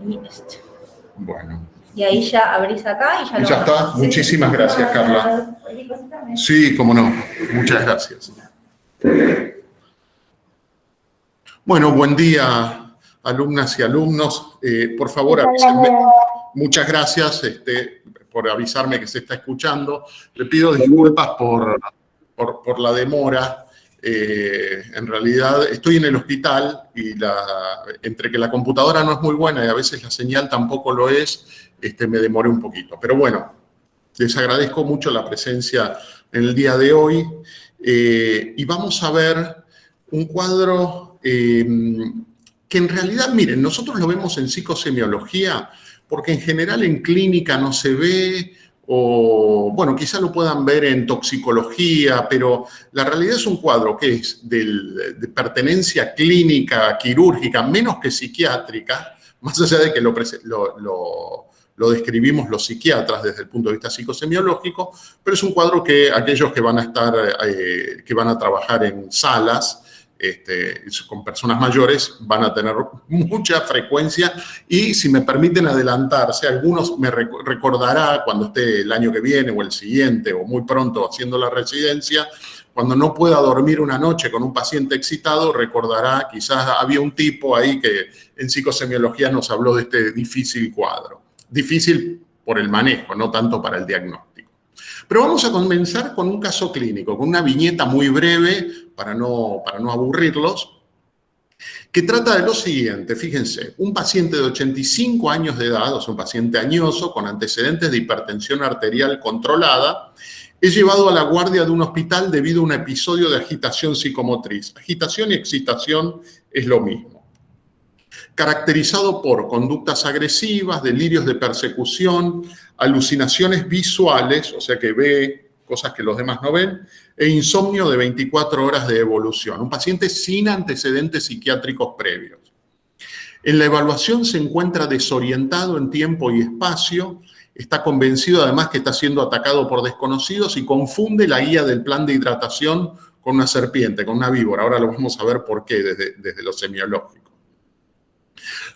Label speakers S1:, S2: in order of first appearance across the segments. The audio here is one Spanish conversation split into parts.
S1: Y,
S2: Bueno.
S1: Y ahí ya abrís acá y ya
S2: ¿Y
S1: lo...
S2: ya está?
S1: Sí.
S2: Muchísimas gracias, Carla. Sí, cómo no. Muchas gracias. Bueno, buen día, alumnas y alumnos. Por favor, avísenme. Muchas gracias por avisarme que se está escuchando. Le pido disculpas por la demora. En realidad estoy en el hospital y entre que la computadora no es muy buena y a veces la señal tampoco lo es, me demoré un poquito. Pero bueno, les agradezco mucho la presencia en el día de hoy y vamos a ver un cuadro que en realidad, miren, nosotros lo vemos en psicosemiología porque en general en clínica no se ve, o bueno, quizá lo puedan ver en toxicología, pero la realidad es un cuadro que es de pertenencia clínica, quirúrgica, menos que psiquiátrica, más allá de que lo describimos los psiquiatras desde el punto de vista psicosemiológico, pero es un cuadro que aquellos que van a trabajar en salas, con personas mayores, van a tener mucha frecuencia y si me permiten adelantarse, algunos me recordará cuando esté el año que viene o el siguiente o muy pronto haciendo la residencia, cuando no pueda dormir una noche con un paciente excitado, recordará, quizás había un tipo ahí que en psicosemiología nos habló de este difícil cuadro. Difícil por el manejo, no tanto para el diagnóstico. Pero vamos a comenzar con un caso clínico, con una viñeta muy breve para no aburrirlos, que trata de lo siguiente. Fíjense, un paciente de 85 años de edad, o sea, un paciente añoso con antecedentes de hipertensión arterial controlada, es llevado a la guardia de un hospital debido a un episodio de agitación psicomotriz. Agitación y excitación es lo mismo. Caracterizado por conductas agresivas, delirios de persecución, alucinaciones visuales, o sea que ve cosas que los demás no ven, e insomnio de 24 horas de evolución. Un paciente sin antecedentes psiquiátricos previos. En la evaluación se encuentra desorientado en tiempo y espacio, está convencido además que está siendo atacado por desconocidos y confunde la guía del plan de hidratación con una serpiente, con una víbora. Ahora lo vamos a ver por qué desde lo semiológico.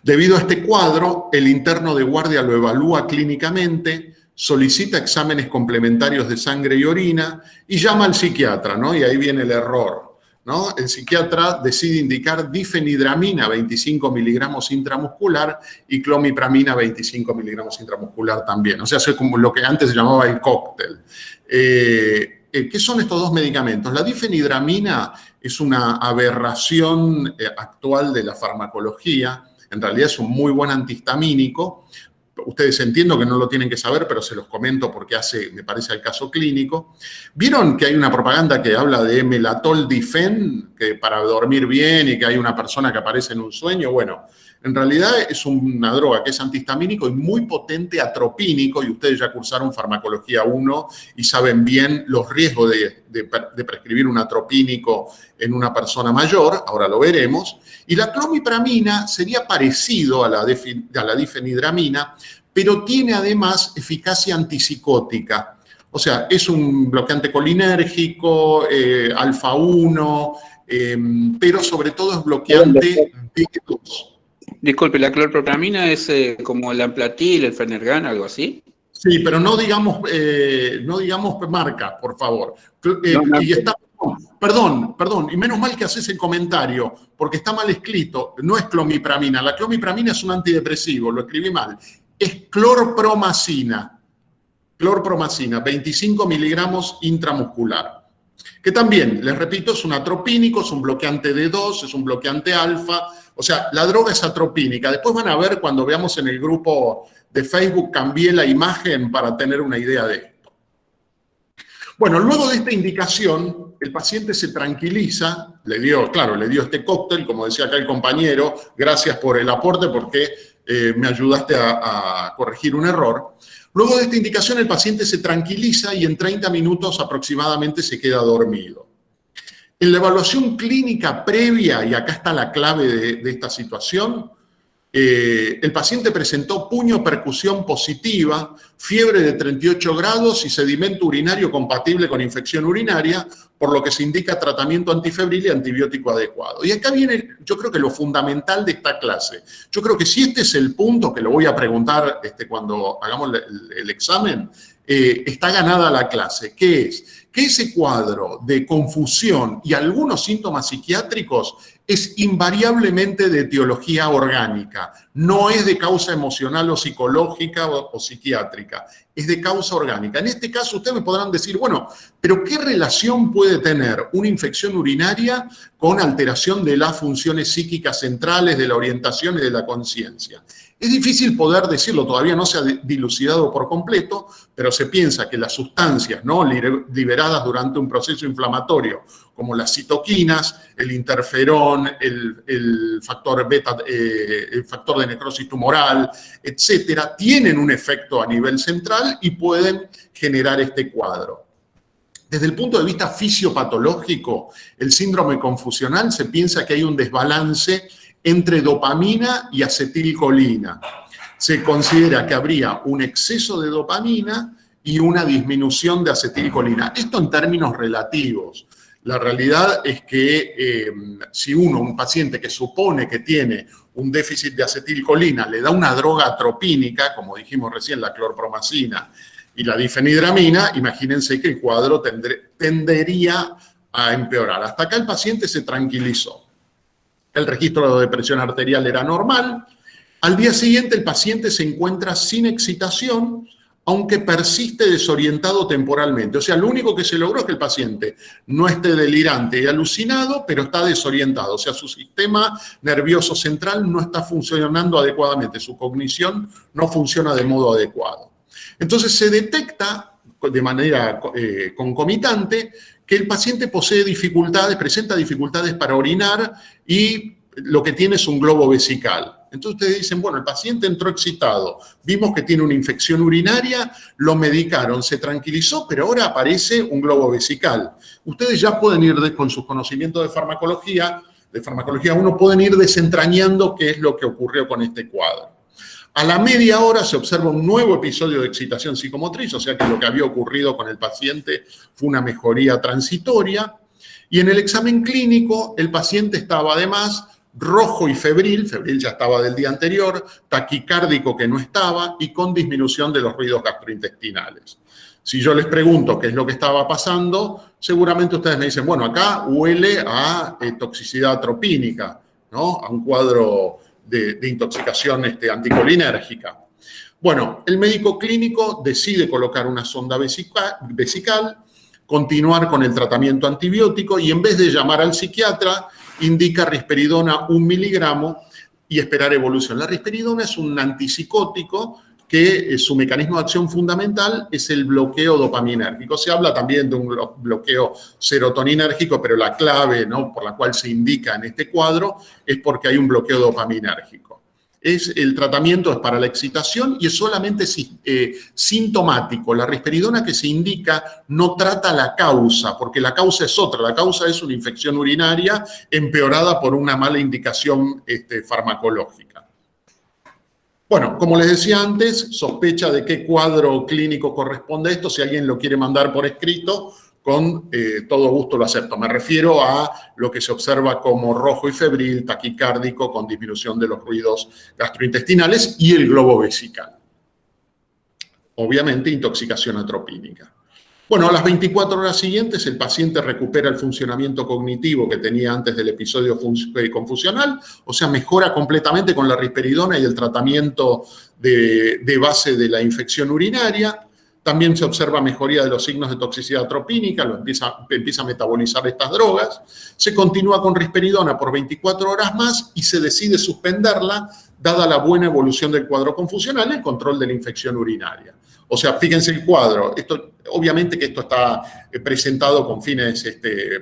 S2: Debido a este cuadro, el interno de guardia lo evalúa clínicamente, solicita exámenes complementarios de sangre y orina y llama al psiquiatra, ¿no? Y ahí viene el error, ¿no? El psiquiatra decide indicar difenidramina 25 miligramos intramuscular y clomipramina 25 miligramos intramuscular también. O sea, es como lo que antes se llamaba el cóctel. ¿Qué son estos dos medicamentos? La difenidramina es una aberración actual de la farmacología. En realidad es un muy buen antihistamínico. Ustedes entiendo que no lo tienen que saber, pero se los comento porque me parece el caso clínico. ¿Vieron que hay una propaganda que habla de melatol-difen, que para dormir bien y que hay una persona que aparece en un sueño? Bueno, en realidad es una droga que es antihistamínico y muy potente atropínico, y ustedes ya cursaron farmacología 1 y saben bien los riesgos de prescribir un atropínico en una persona mayor, ahora lo veremos. Y la clomipramina sería parecido a la difenidramina, pero tiene además eficacia antipsicótica. O sea, es un bloqueante colinérgico, alfa 1, pero sobre todo es bloqueante D2.
S3: Disculpe, ¿la clorpropramina es como el Amplatil, el Fenergan, algo así?
S2: Sí, pero no digamos marca, por favor. Y está, perdón, y menos mal que haces el comentario, porque está mal escrito, no es clomipramina. La clomipramina es un antidepresivo, lo escribí mal. Es clorpromacina, 25 miligramos intramuscular. Que también, les repito, es un atropínico, es un bloqueante D2, es un bloqueante alfa. O sea, la droga es atropínica. Después van a ver cuando veamos en el grupo de Facebook, cambié la imagen para tener una idea de esto. Bueno, luego de esta indicación, el paciente se tranquiliza, le dio este cóctel, como decía acá el compañero, gracias por el aporte porque me ayudaste a corregir un error. Luego de esta indicación, el paciente se tranquiliza y en 30 minutos aproximadamente se queda dormido. En la evaluación clínica previa, y acá está la clave de esta situación, El paciente presentó puño percusión positiva, fiebre de 38 grados y sedimento urinario compatible con infección urinaria, por lo que se indica tratamiento antifebril y antibiótico adecuado. Y acá viene, yo creo que lo fundamental de esta clase. Yo creo que si este es el punto, que lo voy a preguntar cuando hagamos el examen, está ganada la clase. ¿Qué es? Que ese cuadro de confusión y algunos síntomas psiquiátricos es invariablemente de etiología orgánica, no es de causa emocional o psicológica o psiquiátrica, es de causa orgánica. En este caso ustedes me podrán decir, bueno, pero ¿qué relación puede tener una infección urinaria con alteración de las funciones psíquicas centrales, de la orientación y de la conciencia? Es difícil poder decirlo, todavía no se ha dilucidado por completo, pero se piensa que las sustancias, ¿no?, liberadas durante un proceso inflamatorio, como las citoquinas, el interferón, el factor beta, el factor de necrosis tumoral, etcétera, tienen un efecto a nivel central y pueden generar este cuadro. Desde el punto de vista fisiopatológico, el síndrome confusional se piensa que hay un desbalance entre dopamina y acetilcolina. Se considera que habría un exceso de dopamina y una disminución de acetilcolina. Esto en términos relativos. La realidad es que si un paciente que supone que tiene un déficit de acetilcolina le da una droga atropínica, como dijimos recién, la clorpromacina y la difenhidramina, imagínense que el cuadro tendería a empeorar. Hasta acá el paciente se tranquilizó. El registro de presión arterial era normal. Al día siguiente el paciente se encuentra sin excitación, aunque persiste desorientado temporalmente. O sea, lo único que se logró es que el paciente no esté delirante y alucinado, pero está desorientado. O sea, su sistema nervioso central no está funcionando adecuadamente, su cognición no funciona de modo adecuado. Entonces se detecta de manera concomitante que el paciente posee dificultades, presenta dificultades para orinar y lo que tiene es un globo vesical. Entonces ustedes dicen, bueno, el paciente entró excitado, vimos que tiene una infección urinaria, lo medicaron, se tranquilizó, pero ahora aparece un globo vesical. Ustedes ya pueden ir con sus conocimientos de farmacología 1, pueden ir desentrañando qué es lo que ocurrió con este cuadro. A la media hora se observa un nuevo episodio de excitación psicomotriz, o sea que lo que había ocurrido con el paciente fue una mejoría transitoria. Y en el examen clínico, el paciente estaba además rojo y febril ya estaba del día anterior, taquicárdico que no estaba y con disminución de los ruidos gastrointestinales. Si yo les pregunto qué es lo que estaba pasando, seguramente ustedes me dicen, bueno, acá huele a toxicidad atropínica, ¿no?, a un cuadro de intoxicación anticolinérgica. Bueno, el médico clínico decide colocar una sonda vesical, continuar con el tratamiento antibiótico y en vez de llamar al psiquiatra, indica risperidona 1 miligramo y esperar evolución. La risperidona es un antipsicótico que su mecanismo de acción fundamental es el bloqueo dopaminérgico. Se habla también de un bloqueo serotoninérgico, pero la clave, ¿no?, por la cual se indica en este cuadro es porque hay un bloqueo dopaminérgico. El tratamiento es para la excitación y es solamente sintomático. La risperidona que se indica no trata la causa, porque la causa es otra. La causa es una infección urinaria empeorada por una mala indicación farmacológica. Bueno, como les decía antes, sospecha de qué cuadro clínico corresponde esto. Si alguien lo quiere mandar por escrito, con todo gusto lo acepto. Me refiero a lo que se observa como rojo y febril, taquicárdico, con disminución de los ruidos gastrointestinales y el globo vesical. Obviamente, intoxicación atropínica. Bueno, a las 24 horas siguientes el paciente recupera el funcionamiento cognitivo que tenía antes del episodio confusional, o sea, mejora completamente con la risperidona y el tratamiento de base de la infección urinaria. También se observa mejoría de los signos de toxicidad atropínica, empieza a metabolizar estas drogas. Se continúa con risperidona por 24 horas más y se decide suspenderla, dada la buena evolución del cuadro confusional y el control de la infección urinaria. O sea, fíjense el cuadro. Obviamente que esto está presentado con fines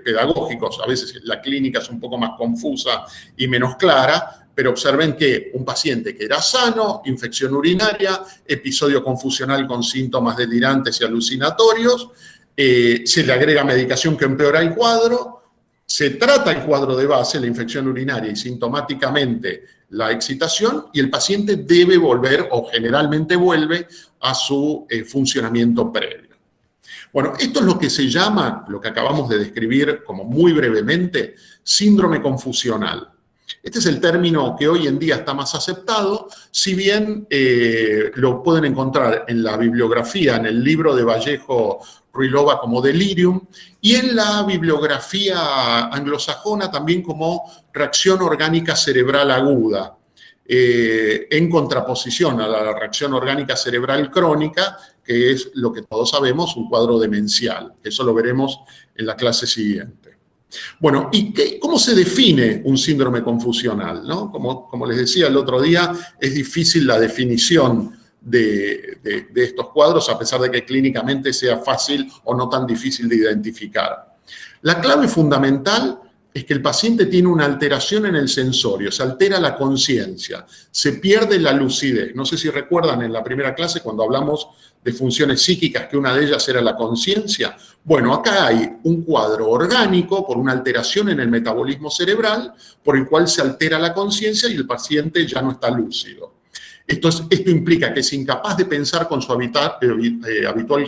S2: pedagógicos. A veces la clínica es un poco más confusa y menos clara, pero observen que un paciente que era sano, infección urinaria, episodio confusional con síntomas delirantes y alucinatorios, se le agrega medicación que empeora el cuadro, se trata el cuadro de base, la infección urinaria, y sintomáticamente la excitación y el paciente debe volver, o generalmente vuelve, a su funcionamiento previo. Bueno, esto es lo que se llama, lo que acabamos de describir como muy brevemente, síndrome confusional. Este es el término que hoy en día está más aceptado, si bien lo pueden encontrar en la bibliografía, en el libro de Vallejo Ruilova como delirium, y en la bibliografía anglosajona también como reacción orgánica cerebral aguda, en contraposición a la reacción orgánica cerebral crónica, que es lo que todos sabemos, un cuadro demencial. Eso lo veremos en la clase siguiente. Bueno, ¿y cómo se define un síndrome confusional, ¿no? Como les decía el otro día, es difícil la definición de estos cuadros, a pesar de que clínicamente sea fácil o no tan difícil de identificar. La clave fundamental es que el paciente tiene una alteración en el sensorio, se altera la conciencia, se pierde la lucidez. No sé si recuerdan en la primera clase cuando hablamos de funciones psíquicas, que una de ellas era la conciencia. Bueno, acá hay un cuadro orgánico por una alteración en el metabolismo cerebral, por el cual se altera la conciencia y el paciente ya no está lúcido. Esto implica que es incapaz de pensar con su habitual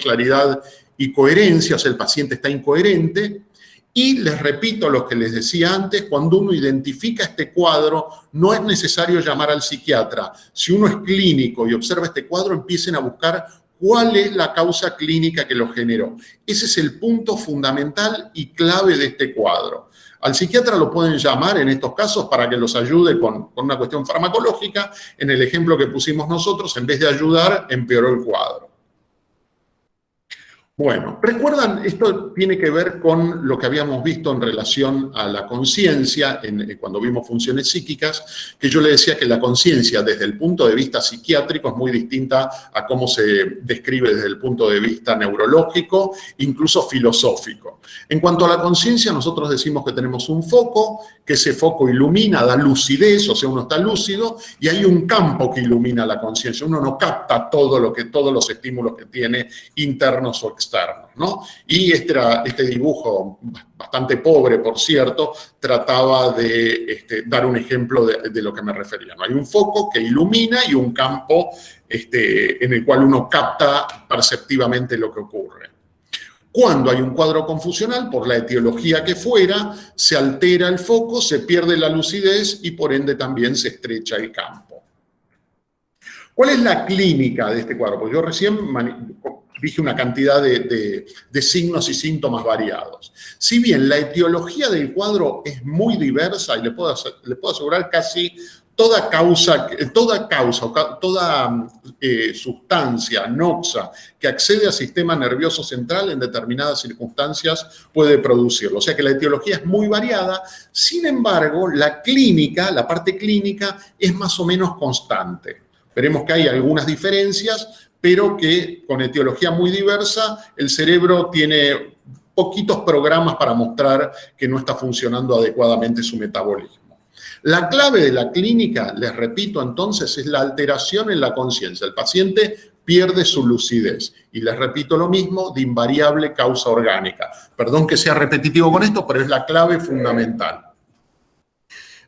S2: claridad y coherencia, o sea, el paciente está incoherente. Y les repito lo que les decía antes, cuando uno identifica este cuadro, no es necesario llamar al psiquiatra. Si uno es clínico y observa este cuadro, empiecen a buscar cuál es la causa clínica que lo generó. Ese es el punto fundamental y clave de este cuadro. Al psiquiatra lo pueden llamar en estos casos para que los ayude con una cuestión farmacológica. En el ejemplo que pusimos nosotros, en vez de ayudar, empeoró el cuadro. Bueno, recuerdan, esto tiene que ver con lo que habíamos visto en relación a la conciencia, cuando vimos funciones psíquicas, que yo le decía que la conciencia desde el punto de vista psiquiátrico es muy distinta a cómo se describe desde el punto de vista neurológico, incluso filosófico. En cuanto a la conciencia, nosotros decimos que tenemos un foco, que ese foco ilumina, da lucidez, o sea, uno está lúcido, y hay un campo que ilumina la conciencia. Uno no capta todos los estímulos que tiene internos o externos, ¿no? Y este dibujo, bastante pobre, por cierto, trataba de dar un ejemplo de lo que me refería, ¿no? Hay un foco que ilumina y un campo en el cual uno capta perceptivamente lo que ocurre. Cuando hay un cuadro confusional, por la etiología que fuera, se altera el foco, se pierde la lucidez y por ende también se estrecha el campo. ¿Cuál es la clínica de este cuadro? Pues yo recién dije una cantidad de signos y síntomas variados. Si bien la etiología del cuadro es muy diversa y le puedo asegurar casi toda sustancia noxa que accede al sistema nervioso central en determinadas circunstancias puede producirlo. O sea que la etiología es muy variada, sin embargo, la parte clínica es más o menos constante. Veremos que hay algunas diferencias, pero que con etiología muy diversa, el cerebro tiene poquitos programas para mostrar que no está funcionando adecuadamente su metabolismo. La clave de la clínica, les repito entonces, es la alteración en la conciencia. El paciente pierde su lucidez. Y les repito lo mismo, de invariable causa orgánica. Perdón que sea repetitivo con esto, pero es la clave fundamental.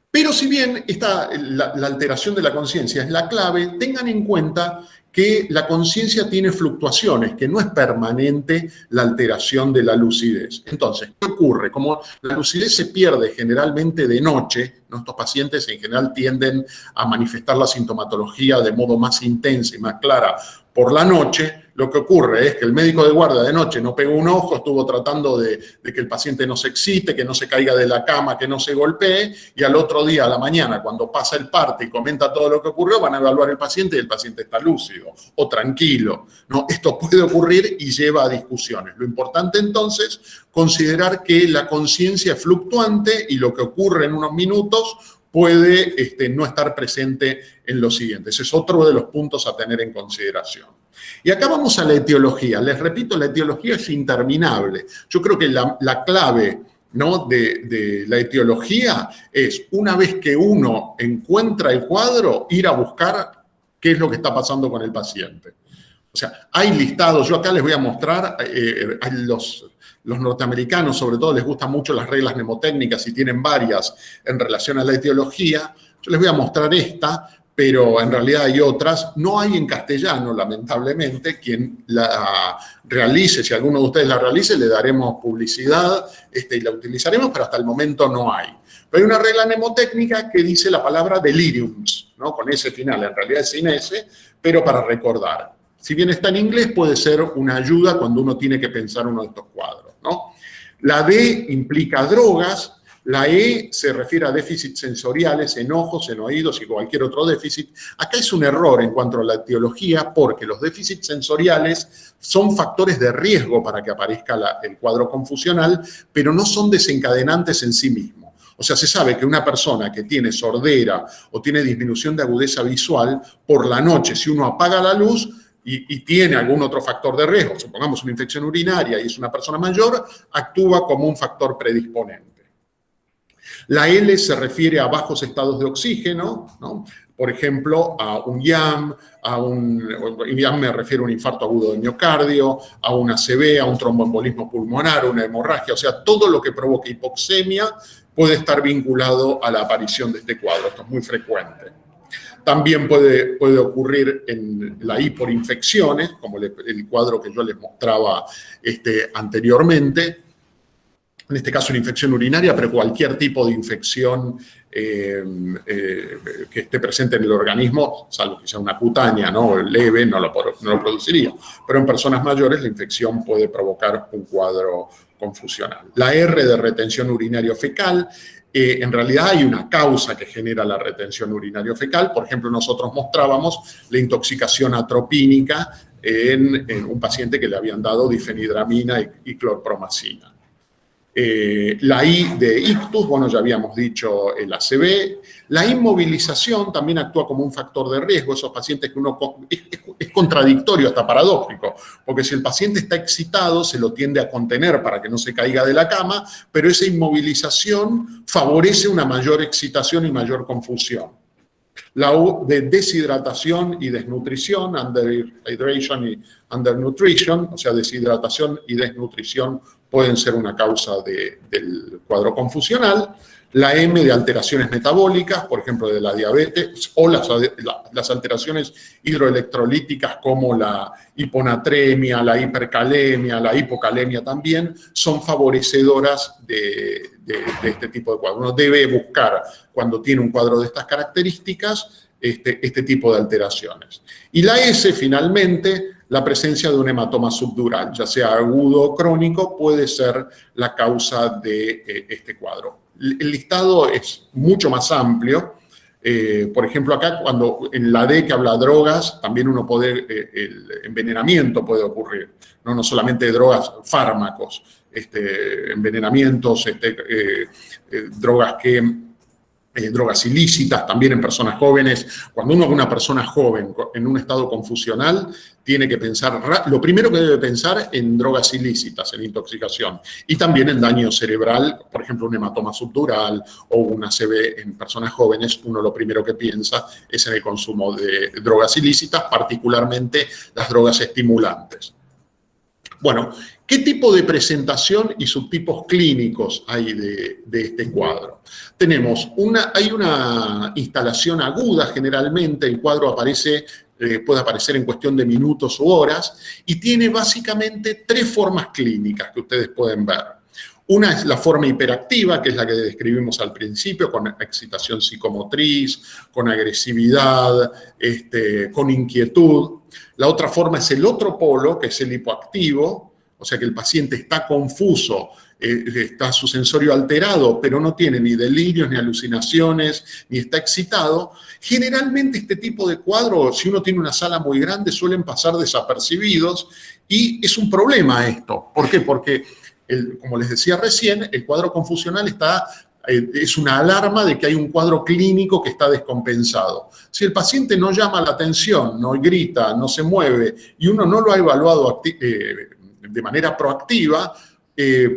S2: Pero si bien la alteración de la conciencia es la clave, tengan en cuenta que la conciencia tiene fluctuaciones, que no es permanente la alteración de la lucidez. Entonces, ¿qué ocurre? Como la lucidez se pierde generalmente de noche, estos pacientes en general tienden a manifestar la sintomatología de modo más intensa y más clara por la noche. Lo que ocurre es que el médico de guardia de noche no pegó un ojo, estuvo tratando de que el paciente no se excite, que no se caiga de la cama, que no se golpee, y al otro día, a la mañana, cuando pasa el parte y comenta todo lo que ocurrió, van a evaluar el paciente y el paciente está lúcido o tranquilo, ¿no? Esto puede ocurrir y lleva a discusiones. Lo importante entonces, considerar que la conciencia es fluctuante y lo que ocurre en unos minutos puede no estar presente en lo siguiente. Ese es otro de los puntos a tener en consideración. Y acá vamos a la etiología. Les repito, la etiología es interminable. Yo creo que la clave, ¿no?, de la etiología es, una vez que uno encuentra el cuadro, ir a buscar qué es lo que está pasando con el paciente. O sea, hay listados, yo acá les voy a mostrar, los norteamericanos sobre todo les gustan mucho las reglas mnemotécnicas y tienen varias en relación a la etiología. Yo les voy a mostrar esta, pero en realidad hay otras. No hay en castellano, lamentablemente. Quien la realice, si alguno de ustedes la realice, le daremos publicidad y la utilizaremos, pero hasta el momento no hay. Pero hay una regla mnemotécnica que dice la palabra deliriums, ¿no? Con S final, en realidad es sin S, pero para recordar. Si bien está en inglés, puede ser una ayuda cuando uno tiene que pensar uno de estos cuadros, ¿no? La D implica drogas. La E se refiere a déficits sensoriales, en ojos, en oídos y cualquier otro déficit. Acá es un error en cuanto a la etiología, porque los déficits sensoriales son factores de riesgo para que aparezca el cuadro confusional, pero no son desencadenantes en sí mismos. O sea, se sabe que una persona que tiene sordera o tiene disminución de agudeza visual, por la noche, si uno apaga la luz y tiene algún otro factor de riesgo, supongamos una infección urinaria y es una persona mayor, actúa como un factor predisponente. La L se refiere a bajos estados de oxígeno, ¿no? Por ejemplo, a un IAM, IAM me refiero a un infarto agudo de miocardio, a una ACV, a un tromboembolismo pulmonar, una hemorragia, o sea, todo lo que provoque hipoxemia puede estar vinculado a la aparición de este cuadro. Esto es muy frecuente. También puede ocurrir en la hiperinfecciones, como el cuadro que yo les mostraba anteriormente. En este caso una infección urinaria, pero cualquier tipo de infección que esté presente en el organismo, salvo que sea una cutánea, ¿no? Leve, no lo produciría. Pero en personas mayores la infección puede provocar un cuadro confusional. La R de retención urinario-fecal, en realidad hay una causa que genera la retención urinario-fecal. Por ejemplo, nosotros mostrábamos la intoxicación atropínica en un paciente que le habían dado difenhidramina y clorpromacina. La I de ictus, bueno, ya habíamos dicho el ACV. La inmovilización también actúa como un factor de riesgo. Esos pacientes que uno... Es contradictorio, hasta paradójico, porque si el paciente está excitado, se lo tiende a contener para que no se caiga de la cama, pero esa inmovilización favorece una mayor excitación y mayor confusión. La U de deshidratación y desnutrición, underhydration y undernutrition, o sea, deshidratación y desnutrición pueden ser una causa del cuadro confusional. La M de alteraciones metabólicas, por ejemplo, de la diabetes, o las alteraciones hidroelectrolíticas como la hiponatremia, la hipercalemia, la hipocalemia también, son favorecedoras de este tipo de cuadro. Uno debe buscar, cuando tiene un cuadro de estas características, este tipo de alteraciones. Y la S, finalmente, la presencia de un hematoma subdural, ya sea agudo o crónico, puede ser la causa de este cuadro. El listado es mucho más amplio. Por ejemplo, acá, cuando en la D que habla de drogas, también uno puede, el envenenamiento puede ocurrir, no solamente drogas, fármacos, envenenamientos, drogas ilícitas, también en personas jóvenes. Cuando uno ve una persona joven en un estado confusional, tiene que pensar, lo primero que debe pensar en drogas ilícitas, en intoxicación, y también en daño cerebral, por ejemplo, un hematoma subdural o una ACV en personas jóvenes. Uno lo primero que piensa es en el consumo de drogas ilícitas, particularmente las drogas estimulantes. Bueno, ¿qué tipo de presentación y subtipos clínicos hay de este cuadro? Hay una instalación aguda, generalmente el cuadro puede aparecer en cuestión de minutos u horas, y tiene básicamente 3 formas clínicas que ustedes pueden ver. Una es la forma hiperactiva, que es la que describimos al principio, con excitación psicomotriz, con agresividad, con inquietud. La otra forma es el otro polo, que es el hipoactivo, o sea que el paciente está confuso, está su sensorio alterado, pero no tiene ni delirios, ni alucinaciones, ni está excitado. Generalmente este tipo de cuadros, si uno tiene una sala muy grande, suelen pasar desapercibidos, y es un problema esto. ¿Por qué? Porque, como les decía recién, el cuadro confusional es una alarma de que hay un cuadro clínico que está descompensado. Si el paciente no llama la atención, no grita, no se mueve, y uno no lo ha evaluado de manera proactiva,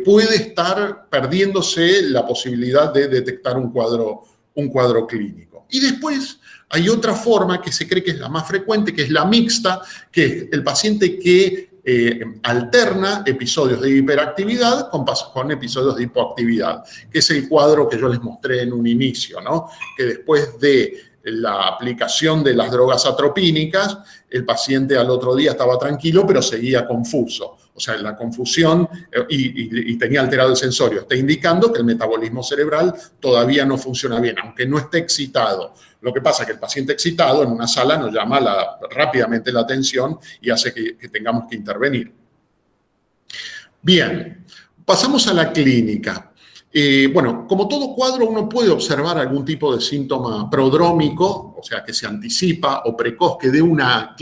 S2: puede estar perdiéndose la posibilidad de detectar un cuadro clínico. Y después hay otra forma que se cree que es la más frecuente, que es la mixta, que es el paciente que alterna episodios de hiperactividad con episodios de hipoactividad, que es el cuadro que yo les mostré en un inicio, ¿no? Que después de la aplicación de las drogas atropínicas, el paciente al otro día estaba tranquilo, pero seguía confuso. O sea, la confusión y tenía alterado el sensorio. Está indicando que el metabolismo cerebral todavía no funciona bien, aunque no esté excitado. Lo que pasa es que el paciente excitado en una sala nos llama rápidamente la atención y hace que tengamos que intervenir. Bien, pasamos a la clínica. Bueno, como todo cuadro, uno puede observar algún tipo de síntoma prodrómico, o sea, que se anticipa o precoz, que dé una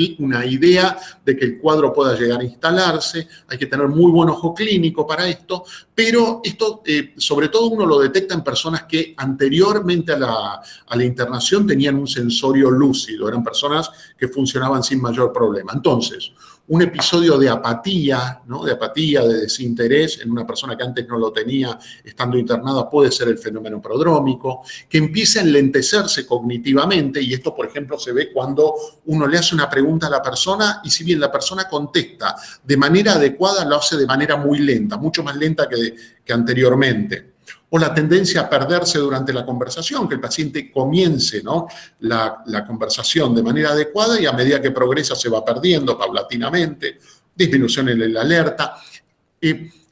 S2: idea de que el cuadro pueda llegar a instalarse. Hay que tener muy buen ojo clínico para esto, pero esto, sobre todo, uno lo detecta en personas que anteriormente a la internación tenían un sensorio lúcido, eran personas que funcionaban sin mayor problema. Entonces, un episodio de apatía, ¿no? De apatía, de desinterés en una persona que antes no lo tenía estando internada puede ser el fenómeno prodrómico, que empiece a enlentecerse cognitivamente, y esto, por ejemplo, se ve cuando uno le hace una pregunta a la persona y si bien la persona contesta de manera adecuada, lo hace de manera muy lenta, mucho más lenta que anteriormente. O la tendencia a perderse durante la conversación, que el paciente comience, ¿no? la conversación de manera adecuada y a medida que progresa se va perdiendo paulatinamente, disminución en el alerta.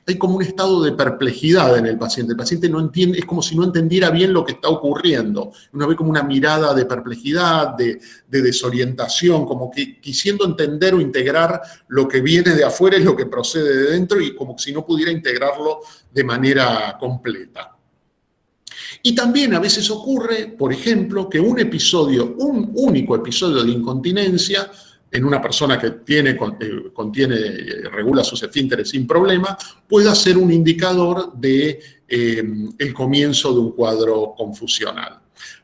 S2: Hay como un estado de perplejidad en el paciente no entiende, es como si no entendiera bien lo que está ocurriendo. Uno ve como una mirada de perplejidad, de desorientación, como que quisiendo entender o integrar lo que viene de afuera es lo que procede de dentro y como si no pudiera integrarlo de manera completa. Y también a veces ocurre, por ejemplo, que un único episodio de incontinencia en una persona que regula sus esfínteres sin problema, pueda ser un indicador de el comienzo de un cuadro confusional.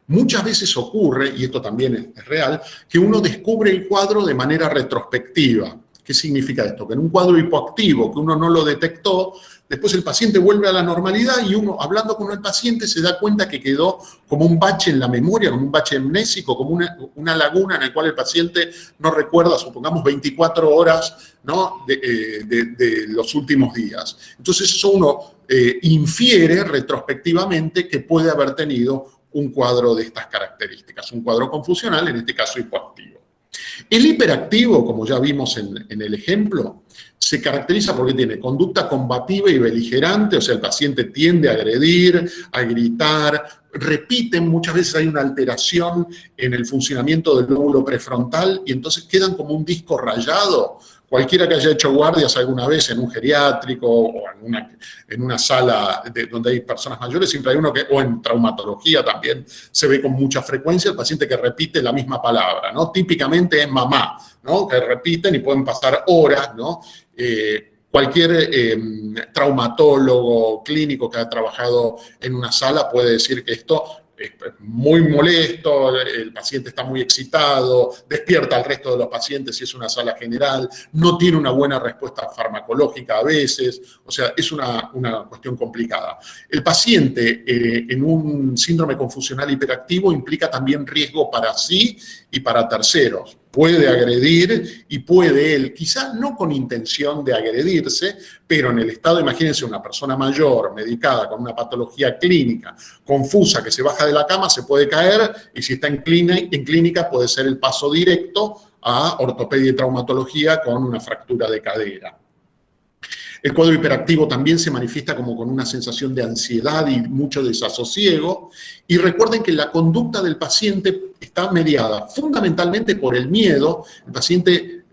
S2: Muchas veces ocurre, y esto también es real, que uno descubre el cuadro de manera retrospectiva. ¿Qué significa esto? Que en un cuadro hipoactivo que uno no lo detectó, después el paciente vuelve a la normalidad y uno, hablando con el paciente, se da cuenta que quedó como un bache en la memoria, como un bache amnésico, como una laguna en la cual el paciente no recuerda, supongamos, 24 horas, ¿no? de los últimos días. Entonces eso uno infiere retrospectivamente que puede haber tenido un cuadro de estas características, un cuadro confusional, en este caso hipoactivo. El hiperactivo, como ya vimos en el ejemplo, se caracteriza porque tiene conducta combativa y beligerante, o sea, el paciente tiende a agredir, a gritar, repiten, muchas veces hay una alteración en el funcionamiento del lóbulo prefrontal y entonces quedan como un disco rayado. Cualquiera que haya hecho guardias alguna vez en un geriátrico o en una sala donde hay personas mayores, siempre hay uno o en traumatología también se ve con mucha frecuencia el paciente que repite la misma palabra, ¿no? Típicamente es mamá, ¿no? Que repiten y pueden pasar horas, ¿no? Cualquier traumatólogo clínico que ha trabajado en una sala puede decir que esto es muy molesto, el paciente está muy excitado, despierta al resto de los pacientes si es una sala general, no tiene una buena respuesta farmacológica a veces, o sea, es una cuestión complicada. El paciente en un síndrome confusional hiperactivo implica también riesgo para sí y para terceros. Puede agredir y puede él, quizá no con intención de agredirse, pero en el estado, imagínense una persona mayor, medicada, con una patología clínica, confusa, que se baja de la cama, se puede caer y si está en clínica puede ser el paso directo a ortopedia y traumatología con una fractura de cadera. El cuadro hiperactivo también se manifiesta como con una sensación de ansiedad y mucho desasosiego. Y recuerden que la conducta del paciente está mediada fundamentalmente por el miedo. El paciente,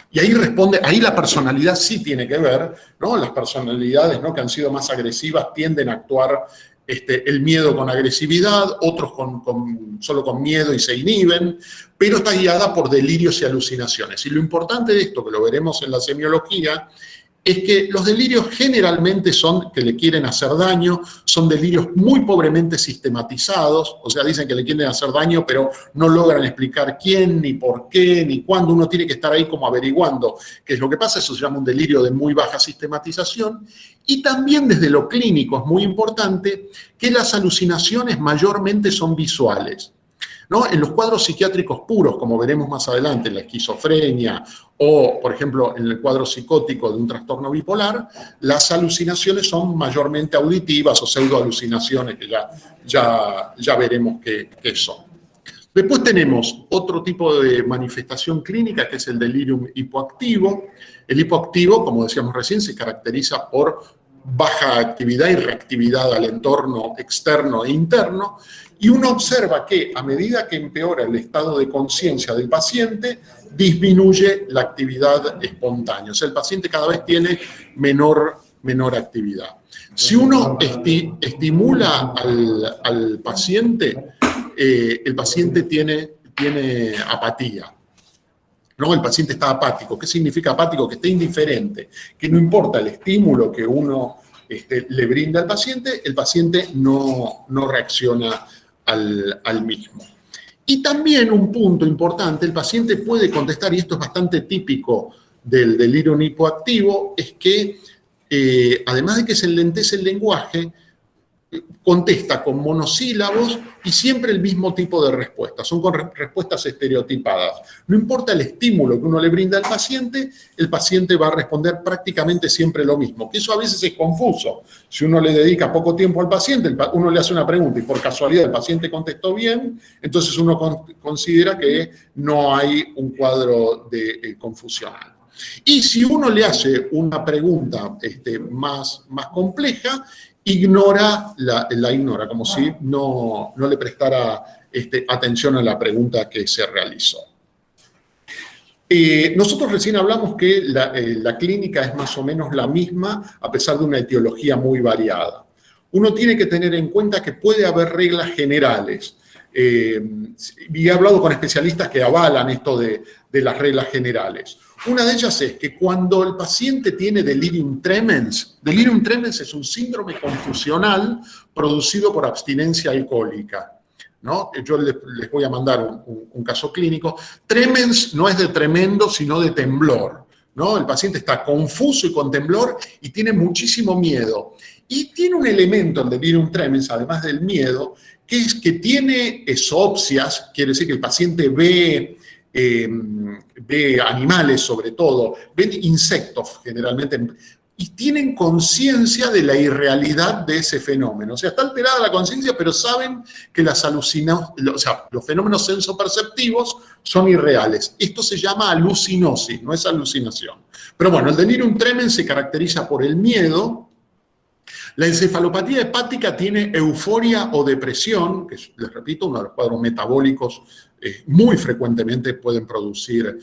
S2: y ahí la personalidad sí tiene que ver, ¿no? Las personalidades, ¿no? Que han sido más agresivas tienden a actuar el miedo con agresividad, otros solo con miedo y se inhiben, pero está guiada por delirios y alucinaciones. Y lo importante de esto, que lo veremos en la semiología, es que los delirios generalmente son que le quieren hacer daño, son delirios muy pobremente sistematizados, o sea, dicen que le quieren hacer daño, pero no logran explicar quién, ni por qué, ni cuándo. Uno tiene que estar ahí como averiguando qué es lo que pasa. Eso se llama un delirio de muy baja sistematización. Y también desde lo clínico es muy importante que las alucinaciones mayormente son visuales. ¿no? En los cuadros psiquiátricos puros, como veremos más adelante, la esquizofrenia o, por ejemplo, en el cuadro psicótico de un trastorno bipolar, las alucinaciones son mayormente auditivas o pseudoalucinaciones, que ya veremos qué son. Después tenemos otro tipo de manifestación clínica, que es el delirium hipoactivo. El hipoactivo, como decíamos recién, se caracteriza por baja actividad y reactividad al entorno externo e interno, y uno observa que a medida que empeora el estado de conciencia del paciente, disminuye la actividad espontánea. O sea, el paciente cada vez tiene menor actividad. Si uno estimula al paciente, el paciente tiene apatía. ¿No? El paciente está apático. ¿Qué significa apático? Que está indiferente, que no importa el estímulo que uno le brinda al paciente, el paciente no reacciona al mismo. Y también un punto importante, el paciente puede contestar, y esto es bastante típico del delirium hipoactivo, es que además de que se enlentece el lenguaje, contesta con monosílabos y siempre el mismo tipo de respuestas. Son con respuestas estereotipadas. No importa el estímulo que uno le brinda al paciente, el paciente va a responder prácticamente siempre lo mismo. Que eso a veces es confuso. Si uno le dedica poco tiempo al paciente, uno le hace una pregunta y por casualidad el paciente contestó bien, entonces uno considera que no hay un cuadro confusional. Y si uno le hace una pregunta más compleja, la ignora, como si no le prestara atención a la pregunta que se realizó. Nosotros recién hablamos que la clínica es más o menos la misma, a pesar de una etiología muy variada. Uno tiene que tener en cuenta que puede haber reglas generales. Y he hablado con especialistas que avalan esto de las reglas generales. Una de ellas es que cuando el paciente tiene delirium tremens es un síndrome confusional producido por abstinencia alcohólica, ¿no? Yo les voy a mandar un caso clínico. Tremens no es de tremendo, sino de temblor, ¿no? El paciente está confuso y con temblor y tiene muchísimo miedo. Y tiene un elemento, el delirium tremens, además del miedo, que es que tiene esopsias, quiere decir que el paciente ve animales sobre todo, ven insectos generalmente, y tienen conciencia de la irrealidad de ese fenómeno. O sea, está alterada la conciencia, pero saben que los fenómenos sensoperceptivos son irreales. Esto se llama alucinosis, no es alucinación. Pero bueno, el delirium tremens se caracteriza por el miedo. La encefalopatía hepática tiene euforia o depresión, que es, les repito, uno de los cuadros metabólicos muy frecuentemente pueden producir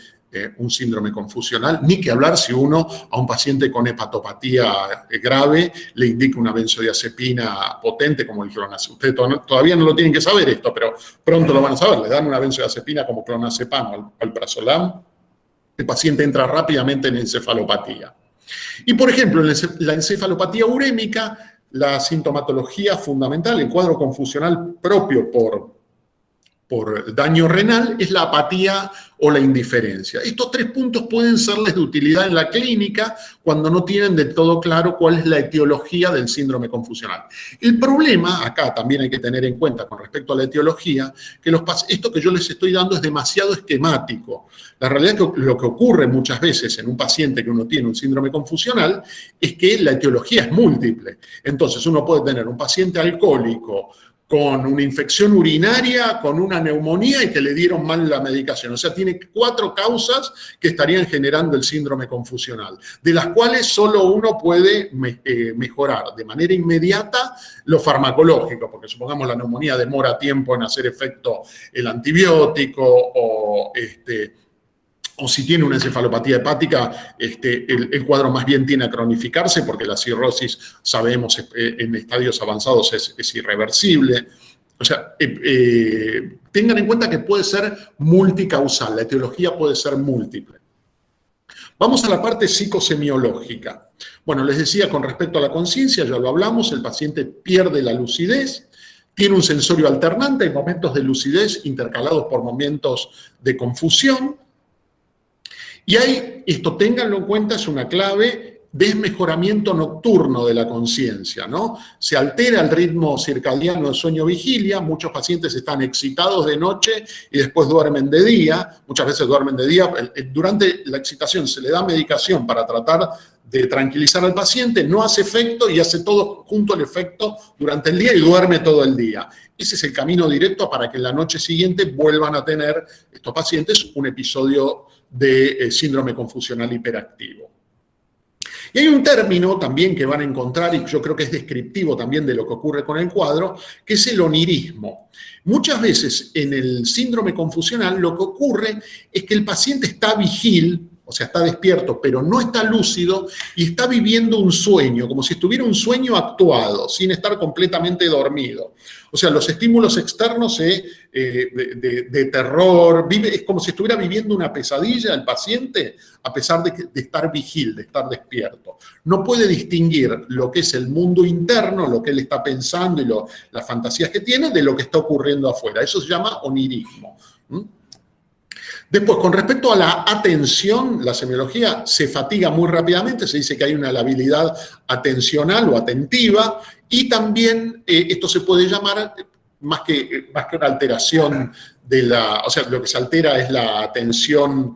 S2: un síndrome confusional, ni que hablar si uno a un paciente con hepatopatía grave le indica una benzodiazepina potente como el clonazepam. Ustedes todavía no lo tienen que saber esto, pero pronto lo van a saber. Le dan una benzodiazepina como clonazepam o alprazolam, el paciente entra rápidamente en encefalopatía. Y, por ejemplo, la encefalopatía urémica, la sintomatología fundamental, el cuadro confusional propio por daño renal, es la apatía o la indiferencia. Estos 3 puntos pueden serles de utilidad en la clínica cuando no tienen del todo claro cuál es la etiología del síndrome confusional. El problema, acá también hay que tener en cuenta con respecto a la etiología, que esto que yo les estoy dando es demasiado esquemático. La realidad es que lo que ocurre muchas veces en un paciente que uno tiene un síndrome confusional es que la etiología es múltiple. Entonces uno puede tener un paciente alcohólico con una infección urinaria, con una neumonía y que le dieron mal la medicación. O sea, tiene 4 causas que estarían generando el síndrome confusional, de las cuales solo uno puede mejorar de manera inmediata lo farmacológico, porque supongamos la neumonía demora tiempo en hacer efecto el antibiótico o si tiene una encefalopatía hepática, el cuadro más bien tiene a cronificarse porque la cirrosis, sabemos, en estadios avanzados es irreversible. O sea, tengan en cuenta que puede ser multicausal, la etiología puede ser múltiple. Vamos a la parte psicosemiológica. Bueno, les decía con respecto a la conciencia, ya lo hablamos, el paciente pierde la lucidez, tiene un sensorio alternante, hay momentos de lucidez intercalados por momentos de confusión. Y esto ténganlo en cuenta, es una clave, desmejoramiento nocturno de la conciencia, ¿no? Se altera el ritmo circadiano del sueño-vigilia, muchos pacientes están excitados de noche y después duermen de día, muchas veces duermen de día, durante la excitación se le da medicación para tratar de tranquilizar al paciente, no hace efecto y hace todo junto el efecto durante el día y duerme todo el día. Ese es el camino directo para que en la noche siguiente vuelvan a tener estos pacientes un episodio de síndrome confusional hiperactivo. Y hay un término también que van a encontrar, y yo creo que es descriptivo también de lo que ocurre con el cuadro, que es el onirismo. Muchas veces en el síndrome confusional lo que ocurre es que el paciente está vigil, o sea, está despierto, pero no está lúcido y está viviendo un sueño, como si estuviera un sueño actuado, sin estar completamente dormido. O sea, los estímulos externos de terror, es como si estuviera viviendo una pesadilla el paciente, a pesar de estar vigil, de estar despierto. No puede distinguir lo que es el mundo interno, lo que él está pensando y las fantasías que tiene, de lo que está ocurriendo afuera. Eso se llama onirismo. Después, con respecto a la atención, la semiología se fatiga muy rápidamente, se dice que hay una labilidad atencional o atentiva, y también esto se puede llamar, más que una alteración o sea, lo que se altera es la atención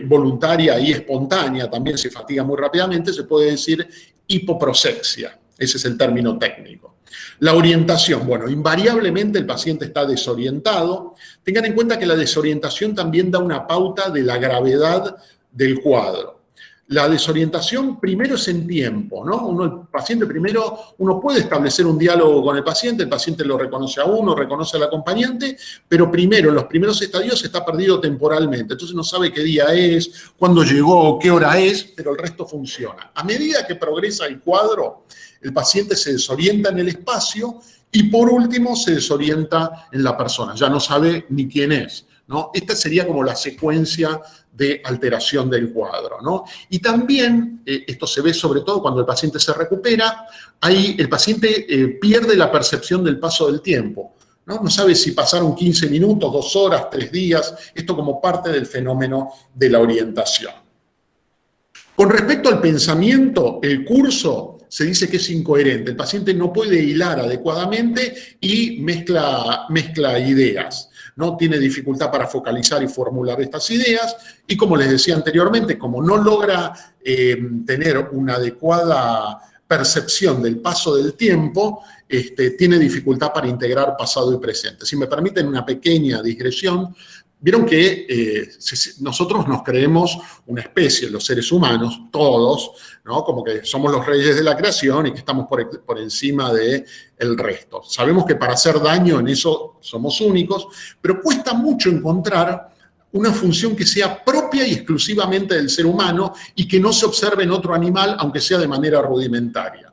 S2: voluntaria y espontánea, también se fatiga muy rápidamente, se puede decir hipoprosexia, ese es el término técnico. La orientación, bueno, invariablemente el paciente está desorientado. Tengan en cuenta que la desorientación también da una pauta de la gravedad del cuadro. La desorientación primero es en tiempo, ¿no? El paciente primero, uno puede establecer un diálogo con el paciente lo reconoce a uno, reconoce al acompañante, pero primero, en los primeros estadios está perdido temporalmente, entonces no sabe qué día es, cuándo llegó, qué hora es, pero el resto funciona. A medida que progresa el cuadro, el paciente se desorienta en el espacio y por último se desorienta en la persona, ya no sabe ni quién es, ¿no? Esta sería como la secuencia de alteración del cuadro, ¿no? Y también, esto se ve sobre todo cuando el paciente se recupera, ahí el paciente pierde la percepción del paso del tiempo, ¿no? No sabe si pasaron 15 minutos, 2 horas, 3 días, esto como parte del fenómeno de la orientación. Con respecto al pensamiento, el curso se dice que es incoherente. El paciente no puede hilar adecuadamente y mezcla ideas, ¿no? Tiene dificultad para focalizar y formular estas ideas y, como les decía anteriormente, como no logra tener una adecuada percepción del paso del tiempo, tiene dificultad para integrar pasado y presente. Si me permiten una pequeña digresión, vieron que nosotros nos creemos una especie, los seres humanos, todos, ¿no? Como que somos los reyes de la creación y que estamos por encima del resto. Sabemos que para hacer daño en eso somos únicos, pero cuesta mucho encontrar una función que sea propia y exclusivamente del ser humano y que no se observe en otro animal, aunque sea de manera rudimentaria.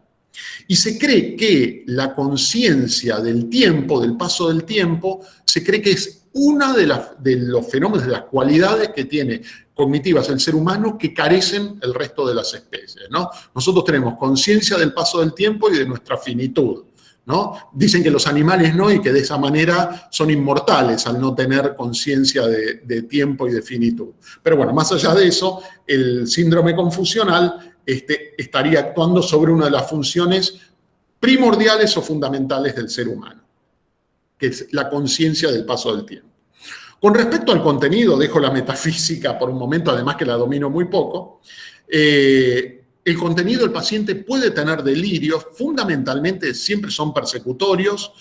S2: Y se cree que la conciencia del tiempo, del paso del tiempo, se cree que es una de los fenómenos, de las cualidades que tiene cognitivas el ser humano que carecen el resto de las especies, ¿no? Nosotros tenemos conciencia del paso del tiempo y de nuestra finitud, ¿no? Dicen que los animales no y que de esa manera son inmortales al no tener conciencia de tiempo y de finitud. Pero bueno, más allá de eso, el síndrome confusional estaría actuando sobre una de las funciones primordiales o fundamentales del ser humano, que es la conciencia del paso del tiempo. Con respecto al contenido, dejo la metafísica por un momento, además que la domino muy poco. El contenido del paciente puede tener delirios, fundamentalmente siempre son persecutorios,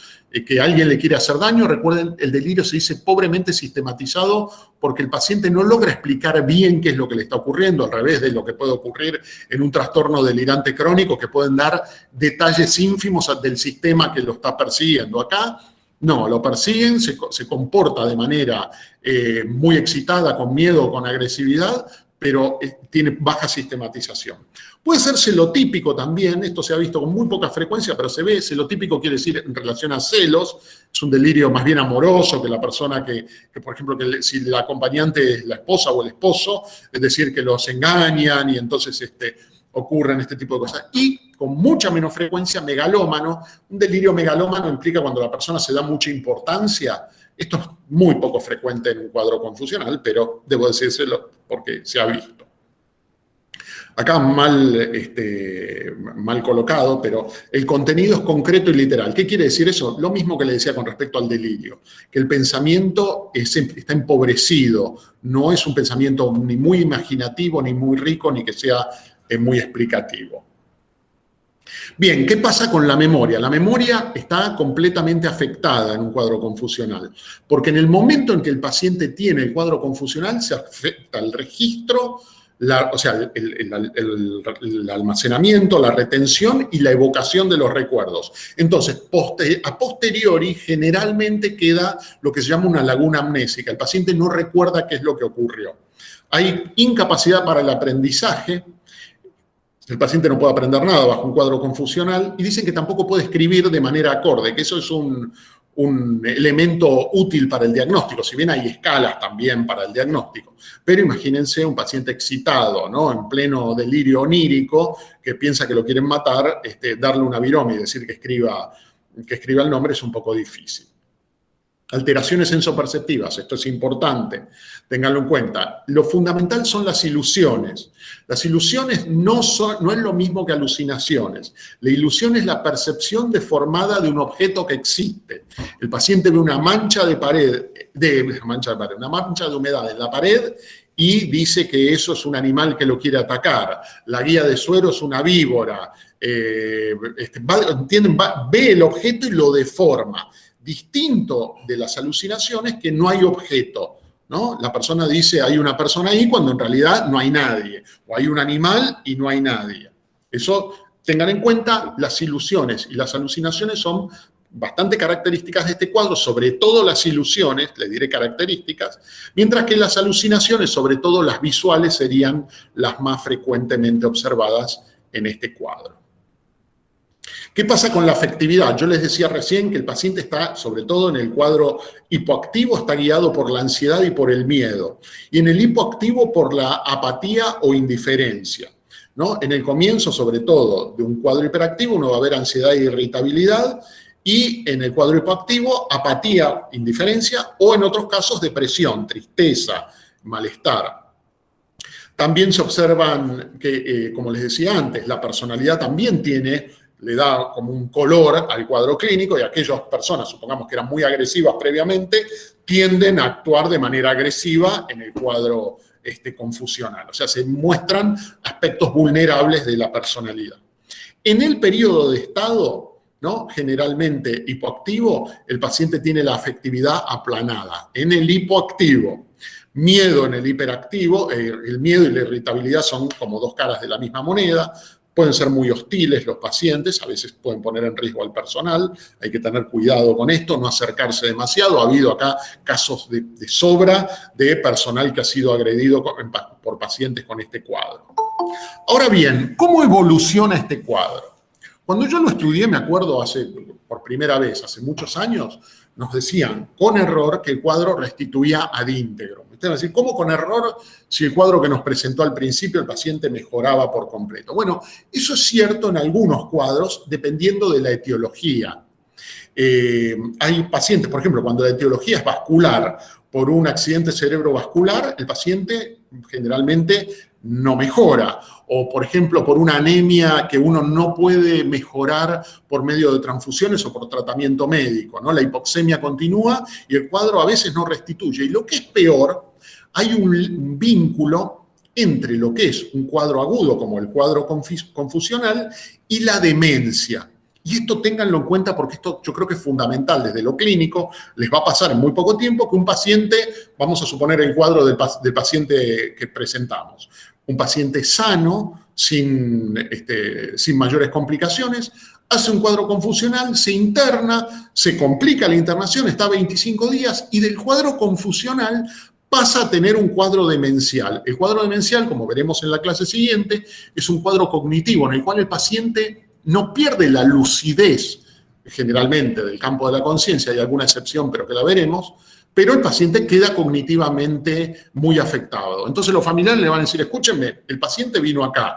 S2: que alguien le quiere hacer daño. Recuerden, el delirio se dice pobremente sistematizado porque el paciente no logra explicar bien qué es lo que le está ocurriendo, al revés de lo que puede ocurrir en un trastorno delirante crónico, que pueden dar detalles ínfimos del sistema que lo está persiguiendo. Acá no, lo persiguen, se comporta de manera muy excitada, con miedo, con agresividad, pero tiene baja sistematización. Puede ser celotípico también, esto se ha visto con muy poca frecuencia, pero se ve. Celotípico quiere decir en relación a celos, es un delirio más bien amoroso que la persona que por ejemplo, si la acompañante es la esposa o el esposo, es decir, que los engañan y entonces ocurren este tipo de cosas. Y con mucha menos frecuencia, megalómano. Un delirio megalómano implica cuando la persona se da mucha importancia. Esto es muy poco frecuente en un cuadro confusional, pero debo decírselo porque se ha visto. Acá mal colocado, pero el contenido es concreto y literal. ¿Qué quiere decir eso? Lo mismo que le decía con respecto al delirio, que el pensamiento está empobrecido, no es un pensamiento ni muy imaginativo, ni muy rico, ni que sea muy explicativo. Bien, ¿qué pasa con la memoria? La memoria está completamente afectada en un cuadro confusional, porque en el momento en que el paciente tiene el cuadro confusional se afecta el registro, o sea, el almacenamiento, la retención y la evocación de los recuerdos. Entonces, a posteriori, generalmente queda lo que se llama una laguna amnésica. El paciente no recuerda qué es lo que ocurrió. Hay incapacidad para el aprendizaje. El paciente no puede aprender nada bajo un cuadro confusional y dicen que tampoco puede escribir de manera acorde, que eso es un elemento útil para el diagnóstico, si bien hay escalas también para el diagnóstico. Pero imagínense un paciente excitado, ¿no? En pleno delirio onírico, que piensa que lo quieren matar, darle una viroma y decir que escriba el nombre es un poco difícil. Alteraciones sensoperceptivas, esto es importante, ténganlo en cuenta. Lo fundamental son las ilusiones. Las ilusiones no es lo mismo que alucinaciones. La ilusión es la percepción deformada de un objeto que existe. El paciente ve una mancha de humedad en la pared y dice que eso es un animal que lo quiere atacar. La guía de suero es una víbora. Ve el objeto y lo deforma. Distinto de las alucinaciones, que no hay objeto, ¿no? La persona dice hay una persona ahí cuando en realidad no hay nadie, o hay un animal y no hay nadie. Eso, tengan en cuenta, las ilusiones y las alucinaciones son bastante características de este cuadro, sobre todo las ilusiones, les diré características, mientras que las alucinaciones, sobre todo las visuales, serían las más frecuentemente observadas en este cuadro. ¿Qué pasa con la afectividad? Yo les decía recién que el paciente está, sobre todo en el cuadro hipoactivo, está guiado por la ansiedad y por el miedo. Y en el hipoactivo por la apatía o indiferencia, ¿no? En el comienzo, sobre todo, de un cuadro hiperactivo, uno va a ver ansiedad e irritabilidad, y en el cuadro hipoactivo, apatía, indiferencia, o en otros casos, depresión, tristeza, malestar. También se observan que, como les decía antes, la personalidad también le da como un color al cuadro clínico, y aquellas personas, supongamos que eran muy agresivas previamente, tienden a actuar de manera agresiva en el cuadro confusional. O sea, se muestran aspectos vulnerables de la personalidad. En el periodo de estado, ¿no? Generalmente hipoactivo, el paciente tiene la afectividad aplanada. En el hipoactivo, miedo en el hiperactivo, el miedo y la irritabilidad son como dos caras de la misma moneda. Pueden ser muy hostiles los pacientes, a veces pueden poner en riesgo al personal, hay que tener cuidado con esto, no acercarse demasiado. Ha habido acá casos de sobra de personal que ha sido agredido por pacientes con este cuadro. Ahora bien, ¿cómo evoluciona este cuadro? Cuando yo lo estudié, me acuerdo por primera vez, hace muchos años, nos decían con error que el cuadro restituía ad íntegro. Ustedes van a decir, ¿cómo con error si el cuadro que nos presentó al principio el paciente mejoraba por completo? Bueno, eso es cierto en algunos cuadros, dependiendo de la etiología. Hay pacientes, por ejemplo, cuando la etiología es vascular, por un accidente cerebrovascular, el paciente generalmente no mejora. O, por ejemplo, por una anemia que uno no puede mejorar por medio de transfusiones o por tratamiento médico, ¿no? La hipoxemia continúa y el cuadro a veces no restituye. Y lo que es peor, hay un vínculo entre lo que es un cuadro agudo, como el cuadro confusional, y la demencia. Y esto ténganlo en cuenta porque esto yo creo que es fundamental desde lo clínico. Les va a pasar en muy poco tiempo que un paciente, vamos a suponer el cuadro del paciente que presentamos, un paciente sano, sin mayores complicaciones, hace un cuadro confusional, se interna, se complica la internación, está 25 días y del cuadro confusional pasa a tener un cuadro demencial. El cuadro demencial, como veremos en la clase siguiente, es un cuadro cognitivo en el cual el paciente no pierde la lucidez, generalmente, del campo de la conciencia, hay alguna excepción, pero que la veremos, pero el paciente queda cognitivamente muy afectado. Entonces los familiares le van a decir, escúchenme, el paciente vino acá,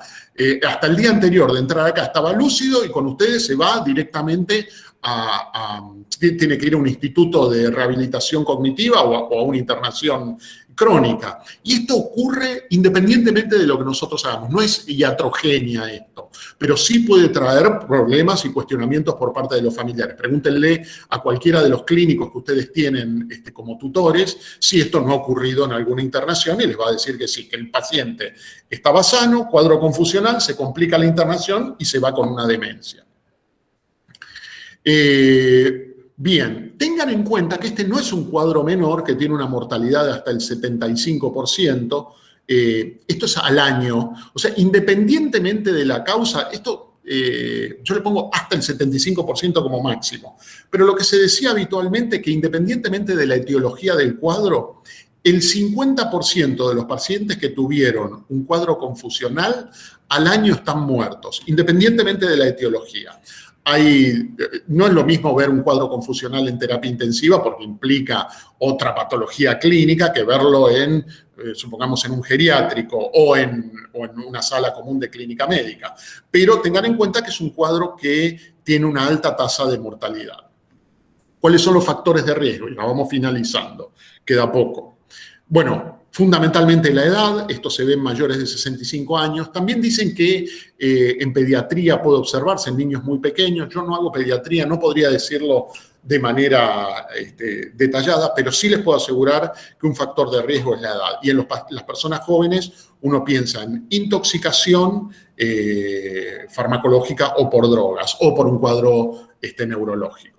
S2: hasta el día anterior de entrar acá estaba lúcido y con ustedes se va directamente tiene que ir a un instituto de rehabilitación cognitiva o a una internación crónica. Y esto ocurre independientemente de lo que nosotros hagamos. No es iatrogenia esto, pero sí puede traer problemas y cuestionamientos por parte de los familiares. Pregúntenle a cualquiera de los clínicos que ustedes tienen como tutores si esto no ha ocurrido en alguna internación y les va a decir que sí, que el paciente estaba sano, cuadro confusional, se complica la internación y se va con una demencia. Bien, tengan en cuenta que este no es un cuadro menor que tiene una mortalidad de hasta el 75%, esto es al año, o sea, independientemente de la causa, esto yo le pongo hasta el 75% como máximo, pero lo que se decía habitualmente que independientemente de la etiología del cuadro, el 50% de los pacientes que tuvieron un cuadro confusional al año están muertos, independientemente de la etiología. No es lo mismo ver un cuadro confusional en terapia intensiva porque implica otra patología clínica que verlo supongamos, en un geriátrico o en una sala común de clínica médica. Pero tengan en cuenta que es un cuadro que tiene una alta tasa de mortalidad. ¿Cuáles son los factores de riesgo? Y la vamos finalizando, queda poco. Bueno, fundamentalmente la edad, esto se ve en mayores de 65 años. También dicen que en pediatría puede observarse en niños muy pequeños. Yo no hago pediatría, no podría decirlo de manera detallada, pero sí les puedo asegurar que un factor de riesgo es la edad. Y en las personas jóvenes uno piensa en intoxicación farmacológica o por drogas o por un cuadro neurológico.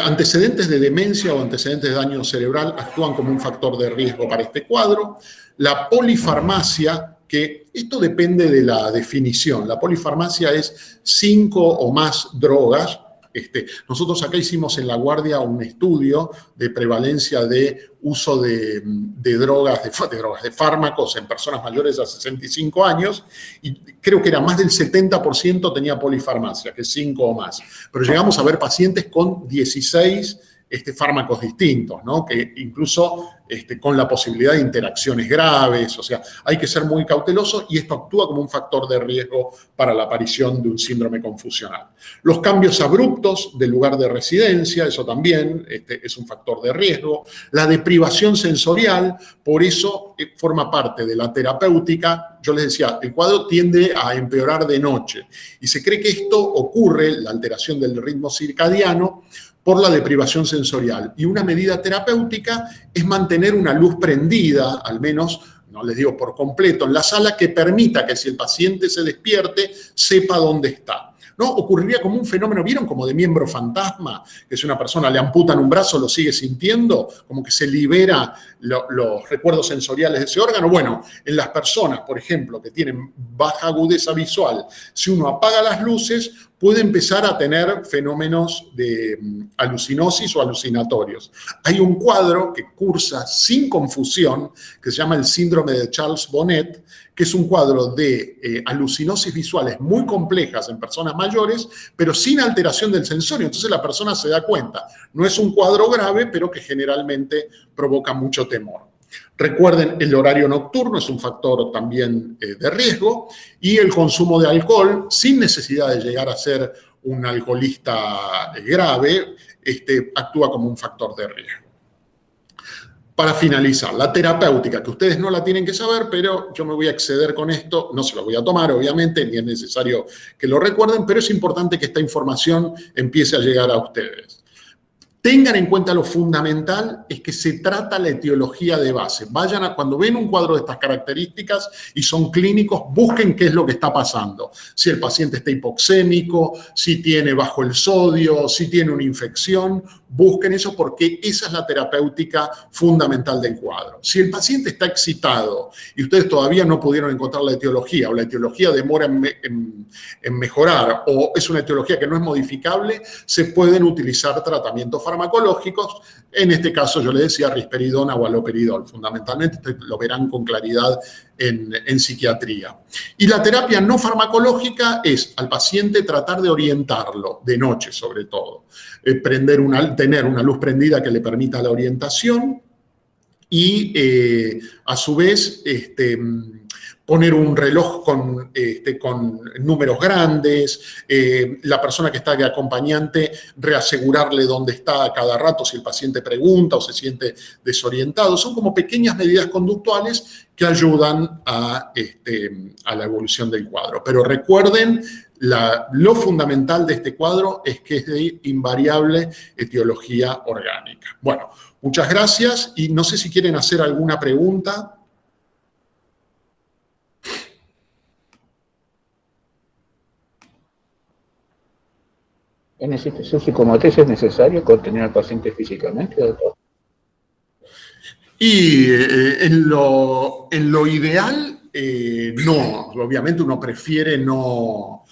S2: Antecedentes de demencia o antecedentes de daño cerebral actúan como un factor de riesgo para este cuadro. La polifarmacia, que esto depende de la definición. La polifarmacia es 5 o más drogas. Nosotros acá hicimos en La Guardia un estudio de prevalencia de uso de fármacos en personas mayores a 65 años y creo que era más del 70% tenía polifarmacia, que es 5 o más. Pero llegamos a ver pacientes con 16 fármacos distintos, ¿no? Que incluso con la posibilidad de interacciones graves, o sea, hay que ser muy cauteloso y esto actúa como un factor de riesgo para la aparición de un síndrome confusional. Los cambios abruptos del lugar de residencia, eso también es un factor de riesgo. La deprivación sensorial, por eso forma parte de la terapéutica. Yo les decía, el cuadro tiende a empeorar de noche y se cree que esto ocurre, la alteración del ritmo circadiano, por la deprivación sensorial. Y una medida terapéutica es mantener una luz prendida, al menos, no les digo por completo, en la sala, que permita que si el paciente se despierte, sepa dónde está. ¿No? Ocurriría como un fenómeno, ¿vieron? Como de miembro fantasma, que si una persona le amputan un brazo lo sigue sintiendo, como que se libera los recuerdos sensoriales de ese órgano. Bueno, en las personas, por ejemplo, que tienen baja agudeza visual, si uno apaga las luces, puede empezar a tener fenómenos de alucinosis o alucinatorios. Hay un cuadro que cursa sin confusión, que se llama el síndrome de Charles Bonnet, que es un cuadro de alucinosis visuales muy complejas en personas mayores, pero sin alteración del sensorio. Entonces la persona se da cuenta. No es un cuadro grave, pero que generalmente provoca mucho temor. Recuerden, el horario nocturno es un factor también de riesgo y el consumo de alcohol, sin necesidad de llegar a ser un alcoholista grave, actúa como un factor de riesgo. Para finalizar, la terapéutica, que ustedes no la tienen que saber, pero yo me voy a exceder con esto, no se lo voy a tomar, obviamente, ni es necesario que lo recuerden, pero es importante que esta información empiece a llegar a ustedes. Tengan en cuenta lo fundamental es que se trata la etiología de base. Cuando ven un cuadro de estas características y son clínicos, busquen qué es lo que está pasando. Si el paciente está hipoxémico, si tiene bajo el sodio, si tiene una infección, busquen eso porque esa es la terapéutica fundamental del cuadro. Si el paciente está excitado y ustedes todavía no pudieron encontrar la etiología o la etiología demora en mejorar o es una etiología que no es modificable, se pueden utilizar tratamientos farmacológicos. En este caso yo les decía risperidona o haloperidol. Fundamentalmente lo verán con claridad en psiquiatría. Y la terapia no farmacológica es al paciente tratar de orientarlo, de noche sobre todo. Tener una luz prendida que le permita la orientación y a su vez poner un reloj con números grandes, la persona que está de acompañante reasegurarle dónde está a cada rato si el paciente pregunta o se siente desorientado. Son como pequeñas medidas conductuales que ayudan a la evolución del cuadro. Pero recuerden, lo fundamental de este cuadro es que es de invariable etiología orgánica. Bueno, muchas gracias y no sé si quieren hacer alguna pregunta.
S3: ¿En esta situación psicomotriz es necesario contener al paciente físicamente, doctor?
S2: Y en lo ideal, no. Obviamente uno prefiere no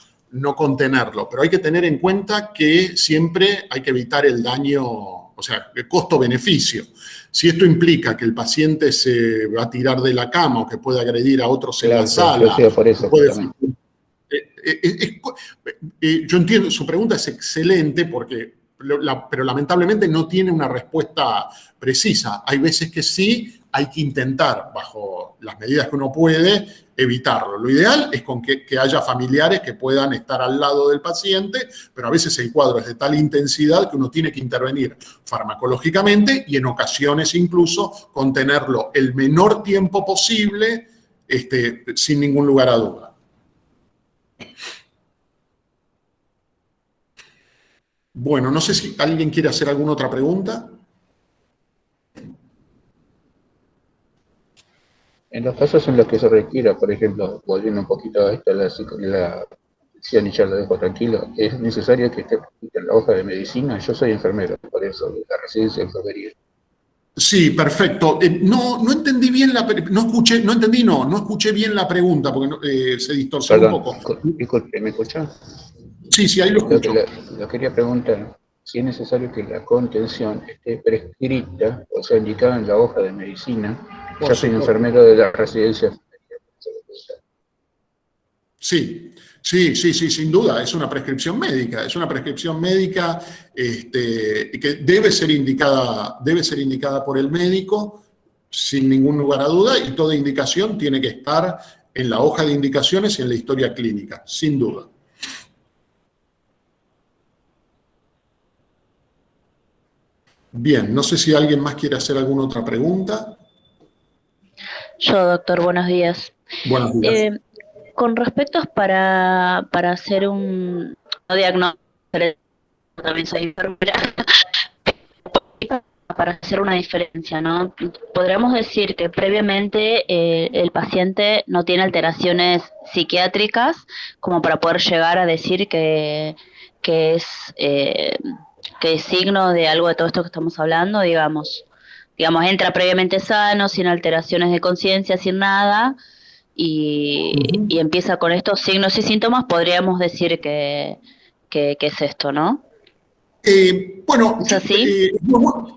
S2: contenerlo, pero hay que tener en cuenta que siempre hay que evitar el daño, o sea, el costo-beneficio. Si esto implica que el paciente se va a tirar de la cama o que puede agredir a otros en la sala,
S3: por eso,
S2: yo entiendo, su pregunta es excelente pero lamentablemente no tiene una respuesta precisa. Hay veces que sí, hay que intentar, bajo las medidas que uno puede, evitarlo. Lo ideal es que haya familiares que puedan estar al lado del paciente, pero a veces el cuadro es de tal intensidad que uno tiene que intervenir farmacológicamente y en ocasiones incluso contenerlo el menor tiempo posible, sin ningún lugar a duda. Bueno, no sé si alguien quiere hacer alguna otra pregunta.
S3: En los casos en los que se requiera, por ejemplo, volviendo un poquito a esto, la y ya lo dejo tranquilo, ¿es necesario que esté en la hoja de medicina? Yo soy enfermero, por eso, de la residencia de enfermería.
S2: Sí, perfecto. No entendí bien no escuché bien la pregunta porque se distorsionó un poco.
S3: Disculpe, ¿me escucha?
S2: Sí, ahí lo escucho.
S3: Lo quería preguntar si es necesario que la contención esté prescrita, o sea, indicada en la hoja de medicina. Yo soy enfermero de la residencia.
S2: Sí, sin duda, es una prescripción médica. Es una prescripción médica que debe ser indicada por el médico, sin ningún lugar a duda, y toda indicación tiene que estar en la hoja de indicaciones y en la historia clínica, sin duda. Bien, no sé si alguien más quiere hacer alguna otra pregunta.
S4: Yo, doctor, buenos días.
S2: Buenos días.
S4: Con respecto para hacer un diagnóstico, también soy enfermera, para hacer una diferencia, ¿no? Podríamos decir que previamente el paciente no tiene alteraciones psiquiátricas como para poder llegar a decir que es signo de algo de todo esto que estamos hablando, digamos, entra previamente sano, sin alteraciones de conciencia, sin nada, y empieza con estos signos y síntomas, podríamos decir que es esto, ¿no?
S2: Bueno,
S4: ¿Es así?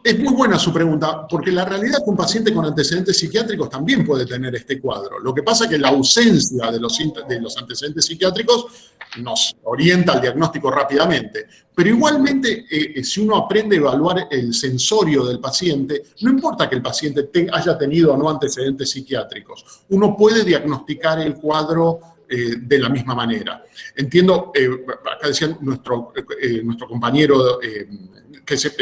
S2: es muy buena su pregunta, porque la realidad es que un paciente con antecedentes psiquiátricos también puede tener este cuadro. Lo que pasa es que la ausencia de los antecedentes psiquiátricos nos orienta al diagnóstico rápidamente. Pero igualmente, si uno aprende a evaluar el sensorio del paciente, no importa que el paciente haya tenido o no antecedentes psiquiátricos, uno puede diagnosticar el cuadro de la misma manera. Entiendo, acá decían nuestro compañero que es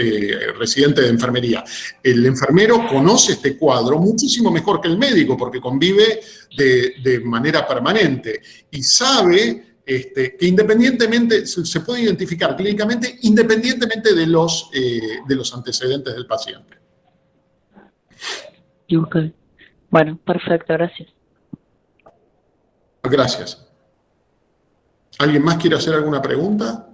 S2: residente de enfermería, el enfermero conoce este cuadro muchísimo mejor que el médico porque convive de manera permanente y sabe que independientemente, se puede identificar clínicamente independientemente de los antecedentes del paciente.
S4: Ok. Bueno, perfecto, gracias.
S2: Gracias. ¿Alguien más quiere hacer alguna pregunta?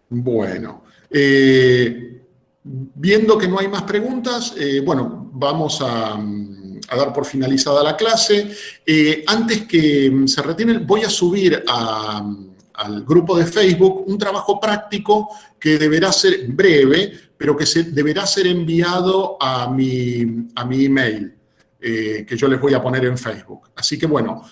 S2: Bueno, viendo que no hay más preguntas, bueno, vamos a dar por finalizada la clase. Antes que se retiren, voy a subir al grupo de Facebook un trabajo práctico que deberá ser breve, pero que deberá ser enviado a mi email, que yo les voy a poner en Facebook. Así que bueno,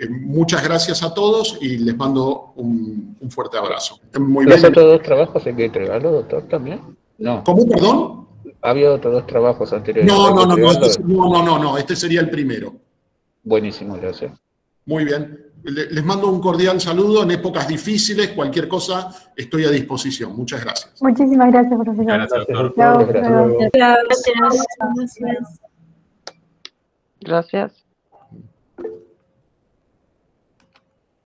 S2: muchas gracias a todos y les mando un fuerte abrazo. Estén muy bien.
S3: ¿Los otros dos trabajos hay que entregarlos, doctor, también? No.
S2: ¿Cómo, perdón?
S3: Había otros 2 trabajos anteriores.
S2: No, este sería el primero.
S3: Buenísimo, gracias.
S2: Muy bien. Les mando un cordial saludo en épocas difíciles. Cualquier cosa, estoy a disposición. Muchas gracias.
S5: Muchísimas gracias, profesor.
S6: Gracias, doctor.
S5: Chao,
S3: Gracias.
S5: hasta luego.
S1: Gracias.
S7: Gracias.